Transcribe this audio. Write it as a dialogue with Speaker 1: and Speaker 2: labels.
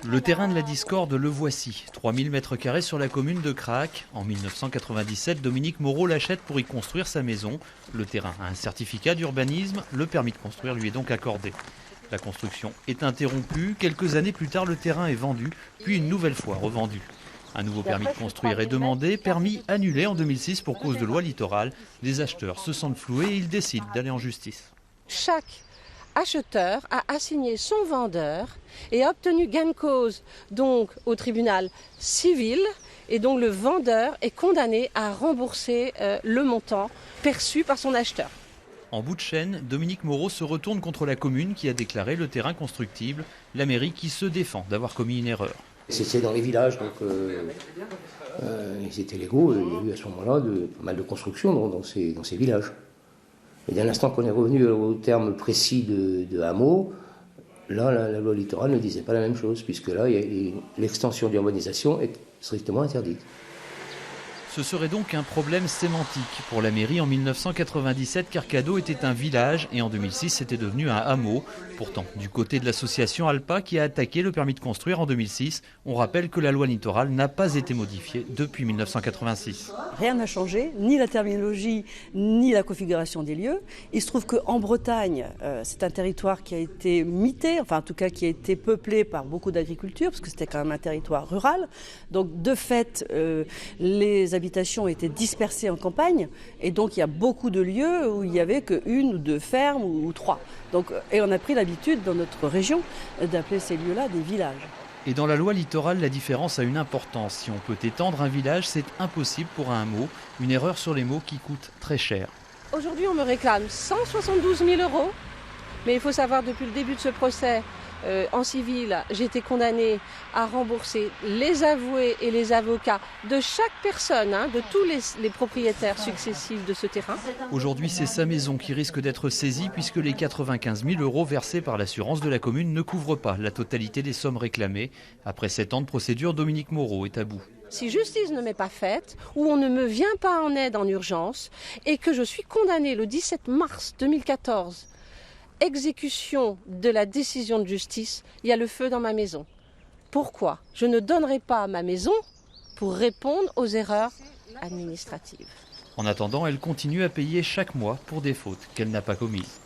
Speaker 1: Le terrain de la discorde, le voici. 3000 m² sur la commune de Cracq. En 1997, Dominique Moreau l'achète pour y construire sa maison. Le terrain a un certificat d'urbanisme. Le permis de construire lui est donc accordé. La construction est interrompue. Quelques années plus tard, le terrain est vendu, puis une nouvelle fois revendu. Un nouveau permis de construire est demandé, permis annulé en 2006 pour cause de loi littorale. Les acheteurs se sentent floués et ils décident d'aller en justice.
Speaker 2: Chaque acheteur a assigné son vendeur et a obtenu gain de cause donc au tribunal civil, et donc le vendeur est condamné à rembourser le montant perçu par son acheteur.
Speaker 1: En bout de chaîne, Dominique Moreau se retourne contre la commune qui a déclaré le terrain constructible, la mairie qui se défend d'avoir commis une erreur.
Speaker 3: C'était dans les villages, donc ils étaient légaux, il y a eu à ce moment-là pas mal de constructions dans ces villages. Et dès l'instant qu'on est revenu au terme précis de hameau, là, la loi littorale ne disait pas la même chose, puisque là, l'extension d'urbanisation est strictement interdite.
Speaker 1: Ce serait donc un problème sémantique pour la mairie. En 1997, Carcado était un village et en 2006, c'était devenu un hameau. Pourtant, du côté de l'association Alpa qui a attaqué le permis de construire en 2006, on rappelle que la loi littorale n'a pas été modifiée depuis 1986.
Speaker 4: Rien n'a changé, ni la terminologie, ni la configuration des lieux. Il se trouve qu'en Bretagne, c'est un territoire qui a été mité, enfin en tout cas qui a été peuplé par beaucoup d'agriculture, parce que c'était quand même un territoire rural. Donc de fait, les habitations étaient dispersées en campagne, et donc il y a beaucoup de lieux où il n'y avait qu'une ou deux fermes ou trois. Donc, et on a pris l'habitude dans notre région d'appeler ces lieux-là des villages.
Speaker 1: Et dans la loi littorale, la différence a une importance. Si on peut étendre un village, c'est impossible pour un hameau. Une erreur sur les mots qui coûte très cher.
Speaker 2: Aujourd'hui, on me réclame 172 000 €, mais il faut savoir, depuis le début de ce procès, en civil, j'ai été condamnée à rembourser les avoués et les avocats de chaque personne, de tous les propriétaires successifs de ce terrain.
Speaker 1: Aujourd'hui, c'est sa maison qui risque d'être saisie puisque les 95 000 € versés par l'assurance de la commune ne couvrent pas la totalité des sommes réclamées. Après 7 ans de procédure, Dominique Moreau est à bout.
Speaker 2: Si justice ne m'est pas faite, ou on ne me vient pas en aide en urgence, et que je suis condamnée le 17 mars 2014, exécution de la décision de justice, il y a le feu dans ma maison. Pourquoi ? Je ne donnerai pas ma maison pour répondre aux erreurs administratives.
Speaker 1: En attendant, elle continue à payer chaque mois pour des fautes qu'elle n'a pas commises.